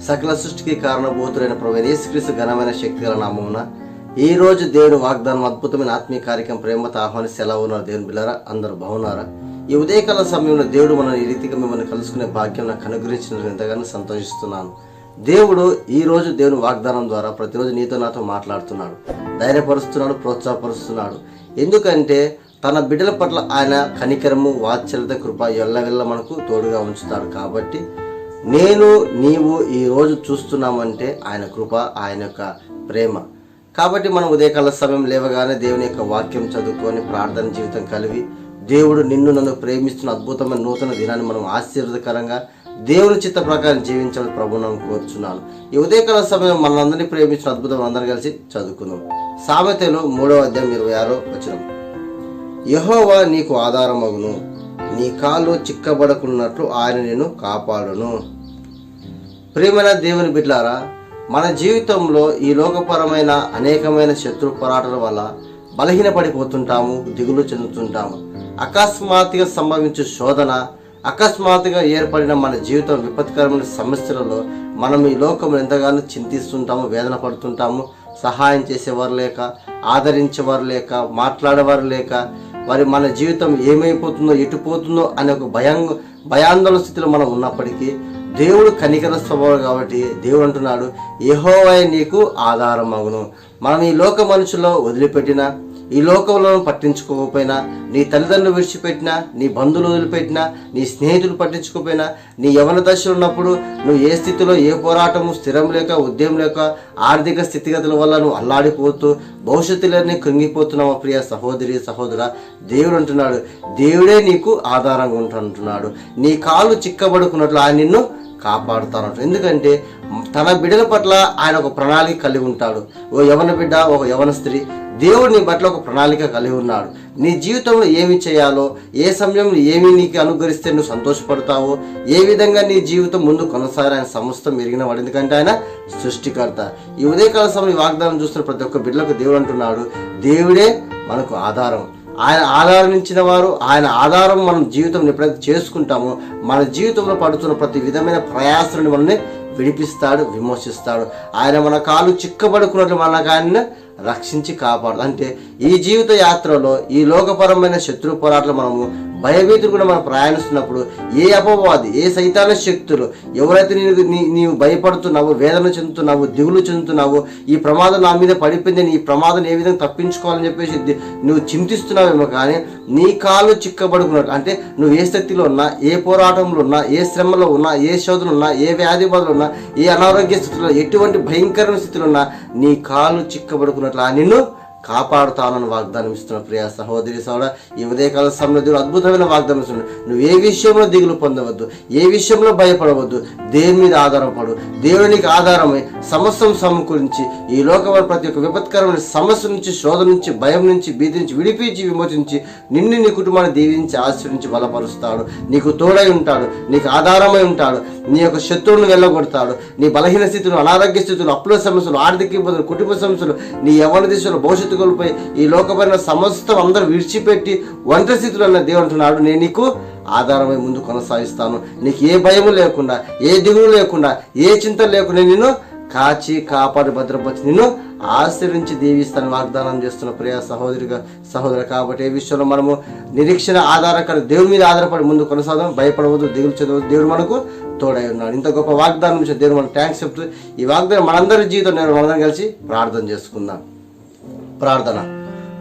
సకల సృష్టికి కారణభూతులైన ప్రభువైన యేసుక్రీస్తు ఘనమైన శక్తి గల నామమున ఈ రోజు దేవుని వాగ్దానం అద్భుతమైన ఆత్మీయ కార్యక్రమం ప్రేమతో ఆహ్వానిస్తే ఎలా ఉన్నారు దేవుని బిడ్డలారా? అందరూ బాగున్నారా? ఈ ఉదయకాల సమయంలో దేవుడు మనం ఈ రీతిగా మిమ్మల్ని కలుసుకునే భాగ్యం నాకు అనుగ్రహించినందుకు ఎంతగానో సంతోషిస్తున్నాను. దేవుడు ఈ రోజు దేవుని వాగ్దానం ద్వారా ప్రతిరోజు నీతో నాతో మాట్లాడుతున్నాడు, ధైర్యపరుస్తున్నాడు, ప్రోత్సాహపరుస్తున్నాడు. ఎందుకంటే తన బిడ్డల పట్ల ఆయన కనికరము, వాత్సల్యత, కృప ఎల్లవెల్ల మనకు తోడుగా ఉంచుతాడు. కాబట్టి నీవు ఈ రోజు చూస్తున్నామంటే ఆయన కృప, ఆయన యొక్క ప్రేమ. కాబట్టి మనం ఉదయకాల సమయం లేవగానే దేవుని యొక్క వాక్యం చదువుకొని ప్రార్థన జీవితం కలిగి దేవుడు నిన్ను నన్ను ప్రేమిస్తున్న అద్భుతమైన నూతన దినాన్ని మనం ఆశీర్వదకరంగా దేవుని చిత్త ప్రకారం జీవించాలని ప్రభువును కోరుచున్నాను. ఈ ఉదయకాల సమయం మనందరినీ ప్రేమించిన అద్భుతం అందరం కలిసి చదువుకుందాం. సామెతలు 3వ అధ్యాయం 26వ వచనం. యెహోవా నీకు ఆధారమగును, నీ కాళ్ళు చిక్కబడకున్నట్లు ఆయన నిన్ను కాపాడును. ప్రియమైన దేవుని బిడ్డలారా, మన జీవితంలో ఈ లోకపరమైన అనేకమైన శత్రు పోరాటాల వల్ల బలహీనపడిపోతుంటాము, దిగులు చెందుతుంటాము. అకస్మాత్తుగా సంభవించే శోధన, అకస్మాత్తుగా ఏర్పడిన మన జీవితం విపత్కరమైన సమస్యలలో మనం ఈ లోకంలో ఎంతగానో చింతిస్తుంటాము, వేదన పడుతుంటాము. సహాయం చేసేవారు లేక, ఆదరించేవారు లేక, మాట్లాడేవారు లేక, మన జీవితం ఏమైపోతుందో, ఎటుపోతుందో అనే ఒక భయాందోళన స్థితిలో మనం ఉన్నప్పటికీ దేవుడు కనికర స్వభావం కాబట్టి దేవుడు అంటున్నాడు, యెహోవా నీకు ఆధారమగును. మనం ఈ లోక మనుషుల్లో వదిలిపెట్టినా, ఈ లోకంలో పట్టించుకోకపోయినా, నీ తల్లిదండ్రులు విడిచిపెట్టినా, నీ బంధువులు వదిలిపెట్టినా, నీ స్నేహితులు పట్టించుకోకపోయినా, నీ యవ్వన దశలో ఉన్నప్పుడు నువ్వు ఏ స్థితిలో, ఏ పోరాటము, స్థిరం లేక, ఉద్యమం లేక, ఆర్థిక స్థితిగతుల వల్ల నువ్వు అల్లాడిపోతూ భవిష్యత్తులోనే కృంగిపోతున్నావు ప్రియ సహోదరి సహోదరా, దేవుడు అంటున్నాడు, దేవుడే నీకు ఆధారంగా ఉంటుంటున్నాడు. నీ కాళ్ళు చిక్కబడుకున్నట్లు ఆయన నిన్ను కాపాడుతానంట. ఎందుకంటే తన బిడ్డల పట్ల ఆయన ఒక ప్రణాళిక కలిగి ఉంటాడు. ఓ యవన బిడ్డ, ఒక యవన స్త్రీ, దేవుడు నీ పట్ల ఒక ప్రణాళిక కలిగి ఉన్నాడు. నీ జీవితంలో ఏమి చేయాలో, ఏ సమయంలో ఏమి నీకు అనుగ్రహిస్తే నువ్వు సంతోషపడతావో, ఏ విధంగా నీ జీవితం ముందు కొనసాగి ఆయన సమస్తం ఎరిగిన వాడు. ఎందుకంటే ఆయన సృష్టికర్త. ఈ ఉదయకాల సమయం వాగ్దానం చూస్తున్న ప్రతి ఒక్క బిడ్డలకు దేవుడు అంటున్నాడు, దేవుడే మనకు ఆధారం. ఆయన ఆధారించిన వారు, ఆయన ఆధారం మనం జీవితం ఎప్పుడైతే చేసుకుంటామో మన జీవితంలో పడుతున్న ప్రతి విధమైన ప్రయాసాలను మనల్ని విడిపిస్తాడు, విమోచిస్తాడు. ఆయన మన కాలు చిక్కబడుకున్నట్లు మనకు ఆయన రక్షించి కాపాడు. అంటే ఈ జీవిత యాత్రలో ఈ లోకపరమైన శత్రు పోరాటాలు మనము భయభీతులు కూడా మనం ప్రయాణిస్తున్నప్పుడు ఏ అపవాది, ఏ సైతాన శక్తులు ఎవరైతే నీవు భయపడుతున్నావో, వేదన చెందుతున్నావో, దిగులు చెందుతున్నావో, ఈ ప్రమాదం నా మీద పడిపోయింది, ఈ ప్రమాదం ఏ విధంగా తప్పించుకోవాలని చెప్పేసి నువ్వు చింతిస్తున్నావేమో, కానీ నీ కాళ్ళు చిక్కబడుకున్నట్టు, అంటే నువ్వు ఏ స్థితిలో ఉన్నా, ఏ పోరాటంలో ఉన్నా, ఏ శ్రమలో ఉన్నా, ఏ శోధనలు ఉన్నా, ఏ వ్యాధి బాధలు ఉన్నా, ఏ అనారోగ్య స్థితిలో, ఎటువంటి భయంకరమైన స్థితిలో ఉన్నా నీ కాళ్ళు చిక్కబడుకున్నట్లు నిన్ను కాపాడుతానని వాగ్దానం ఇస్తున్న ప్రియ సహోదరి సోదరా, ఈ ఉదయకాల సమయంలో దేవుడు అద్భుతమైన వాగ్దానం ఇస్తున్నాడు. నువ్వు ఏ విషయంలో దిగులు పొందవద్దు, ఏ విషయంలో భయపడవద్దు, దేవుని మీద ఆధారపడు. దేవునికి ఆధారమై సమస్తం సమకూరించి ఈ లోకమైన ప్రతి ఒక్క విపత్కరమైన సమస్య నుంచి, శోధన నుంచి, భయం నుంచి, భీతి నుంచి విడిపించి, విమోచించి నిన్ను, నీ కుటుంబాన్ని దీవించి, ఆశ్రయించి బలపరుస్తాడు. నీకు తోడై ఉంటాడు, నీకు ఆధారమై ఉంటాడు. నీ యొక్క శత్రువులను వెళ్ళగొడతాడు. నీ బలహీన స్థితులు, అనారోగ్య స్థితులు, అప్పుల సమస్యలు, ఆర్థిక ఇబ్బందులు, కుటుంబ సమస్యలు, నీ యవ్వన దిశలో భవిష్యత్తు కోల్పోయి ఈ లోకమైన సమస్తం అందరూ విడిచిపెట్టి ఒంటరి స్థితిలో ఉన్న దేవుడు అంటున్నాడు, నేను నీకు ఆధారమై ముందు కొనసాగిస్తాను. నీకు ఏ భయము లేకుండా, ఏ దిగులు లేకుండా, ఏ చింత లేకుండా నిన్ను కాచి కాపాడి భద్రపరిచి నిన్ను ఆశ్రయించి దీవిస్తాను వాగ్దానం చేస్తున్న ప్రియ సహోదరు. కాబట్టి ఏ విషయంలో మనము నిరీక్షణ ఆధారపడి దేవుని మీద ఆధారపడి ముందు కొనసాగం, భయపడవద్దు, దిగులు చెందవద్దు. దేవుడు మనకు తోడై ఉన్నాడు. ఇంత గొప్ప వాగ్దానం దేవుడు మనకు థ్యాంక్స్ చెప్తూ ఈ వాగ్దానం మనందరి జీవితం మనందరం కలిసి ప్రార్థన చేసుకుందాం. ప్రార్థన.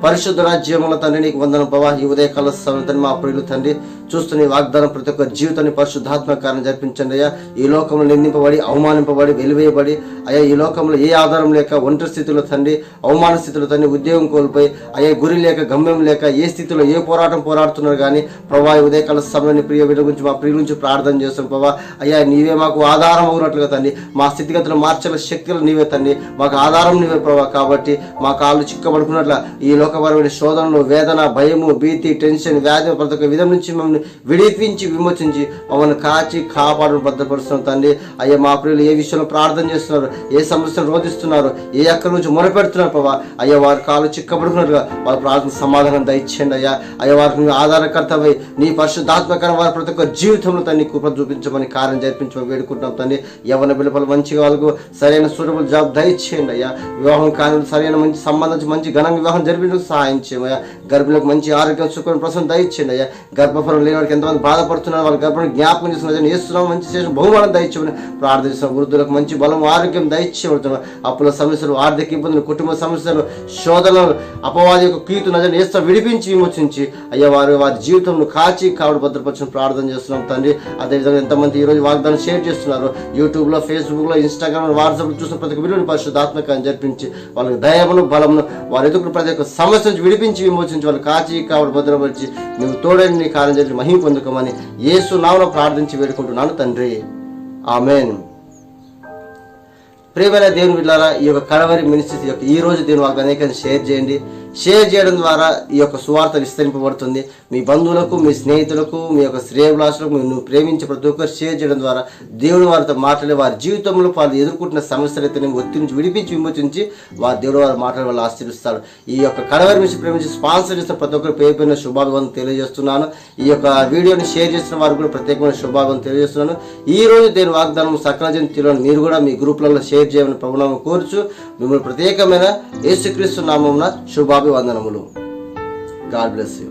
పరిశుద్ధ రాజ్యముల తండ్రి, నీకు వందనం ప్రభా. ఈ ఉదయకాల సమయం మా ప్రియులు తండ్రి చూస్తున్న ఈ వాగ్దానం ప్రతి ఒక్క జీవితాన్ని పరిశుద్ధాత్మ కార్యం జరిపించండి అయ్యా. ఈ లోకంలో నిందింపబడి, అవమానింపబడి, వెలివేయబడి అయ్యా, ఈ లోకంలో ఏ ఆధారం లేక, ఒంటరి స్థితిలో తండ్రి, అవమాన స్థితిలో తండ్రి, ఉద్యోగం కోల్పోయి అయ్యా, గురి లేక, గమ్యం లేక, ఏ స్థితిలో ఏ పోరాటం పోరాడుతున్నారు కానీ ప్రభా, ఈ ఉదయకాల సమయాన్ని ప్రియ బిడ్డ గురించి, మా ప్రియుల గురించి ప్రార్థన చేస్తున్నాం ప్రభా. అయ్యా, నీవే మాకు ఆధారం అవునట్లుగా తండ్రి, మా స్థితిగతులు మార్చాల శక్తులు నీవే తండ్రి, మాకు ఆధారం నీవే ప్రభా. కాబట్టి మా కాళ్ళు చిక్కబడుకున్నట్ల ఈ లోకపరమైన శోధనలు, వేదన, భయము, భీతి, టెన్షన్, వ్యాధి ప్రతి ఒక్క విధం నుంచి మేము నుండి విడిపించి విమోచించి మమ్మల్ని కాచి కాపాడు భద్రపరుస్తున్నాం తండ్రి. అయ్యా మా ప్రియులు ఏ విషయంలో ప్రార్థన చేస్తున్నారు, ఏ సమస్యను రోధిస్తున్నారు, ఏ అక్కడి నుంచి మొరపెడుతున్నారు ప్రభా. అయ్యా వారి కాలు చిక్కబడుకున్నట్టుగా వారి ప్రార్థన సమాధానం దయచేయండి అయ్యా. అయ్యా వారికి ఆధారకర్తవై నీ పరిశుద్ధాత్మకరం వారి ప్రతి ఒక్క జీవితంలో తండ్రి కృప చూపించమని కార్యం జరిపించమని వేడుకుంటున్నాం తండ్రి. యవ్వన బిడ్డలు మంచిగా వాళ్ళకు సరైన సూటబుల్ జాబ్ దయచేయండి అయ్యా. వివాహం కాని సరైన మంచి సంబంధించి మంచి ఘనంగా వివాహం జరిపించడానికి సహాయం చేయమయ్యా. గర్భిణులకు మంచి ఆరోగ్యం సుఖం ప్రసన్న దయచేయండి అయ్యా. గర్భఫలం లేని వారికి ఎంతమంది బాధపడుతున్నారు, వాళ్ళ గర్భాన్ని జ్ఞాపకం చేస్తున్నారు, చేస్తున్నాం మంచి చేసిన బహుమానం దయచేయమని ప్రార్థిస్తున్నాం. వృద్ధులకు మంచి బలం ఆరోగ్యం దయచేయబడుతున్నాం. అప్పుల సమస్యలు, ఆర్థిక ఇబ్బందులు, కుటుంబ సమస్యలు, శోధనలు, అపవాది యొక్క కీర్తు నజను వేస్తా విడిపించి విమోచించి అయ్యా వారి జీవితంలో కాచి కావడం భద్రపరచని ప్రార్థన చేస్తున్నాం తండ్రి. అదేవిధంగా ఎంతమంది ఈరోజు వాగ్దానం షేర్ చేస్తున్నారు, యూట్యూబ్లో, ఫేస్బుక్లో, ఇన్స్టాగ్రామ్లో, వాట్సాప్లో చూసిన ప్రతి ఒక్క వీడియోని పరిశుద్ధాత్మకాన్ని జరిపించి వాళ్ళకి దయమును బలమును వారి ఎదుగురు ప్రతి ఒక్క సమస్య నుంచి విడిపించి విమోచించి వాళ్ళు కాచి కావడం భద్రపరిచి నువ్వు తోడని నీ కార్యం చేసి మహిమ పొందుకోమని యేసు నామములో ప్రార్థించి వేడుకుంటున్నాను తండ్రి. ఆమేన్. ప్రియమైన దేవుని బిడ్డలారా, ఈ యొక్క కడవరి మినిస్ట్రీ యొక్క ఈ రోజు దేవుని వాగ్దానం అనేక షేర్ చేయండి. షేర్ చేయడం ద్వారా ఈ యొక్క సువార్త విస్తరింపబడుతుంది. మీ బంధువులకు, మీ స్నేహితులకు, మీ యొక్క శ్రేయభిలాషులకు, నువ్వు ప్రేమించే ప్రతి ఒక్కరు షేర్ చేయడం ద్వారా దేవుడు వారితో మాట్లాడే వారి జీవితంలో వాళ్ళు ఎదుర్కొంటున్న సమస్యలైతే ఒత్తిడి నుంచి విడిపించి విమోచించి దేవుడు వారు మాట్లాడే వాళ్ళు ఆశీర్వదిస్తాడు. ఈ యొక్క కడవరి మిషన్ ప్రేమించి స్పాన్సర్ చేసిన ప్రతి ఒక్కరు పేరుపైన శుభాభివందనం తెలియజేస్తున్నాను. ఈ యొక్క వీడియోని షేర్ చేసిన వారికి కూడా ప్రత్యేకమైన శుభాభివందనం తెలియజేస్తున్నాను. ఈ రోజు దేవుని వాగ్దానం సకల జనులను మీరు కూడా మీ గ్రూప్లలో షేర్ చేయమని ప్రభునామం కోరుచు మిమ్మల్ని ప్రత్యేకమైన యేసుక్రీస్తు నామమున శుభాభివందనములు. God bless you.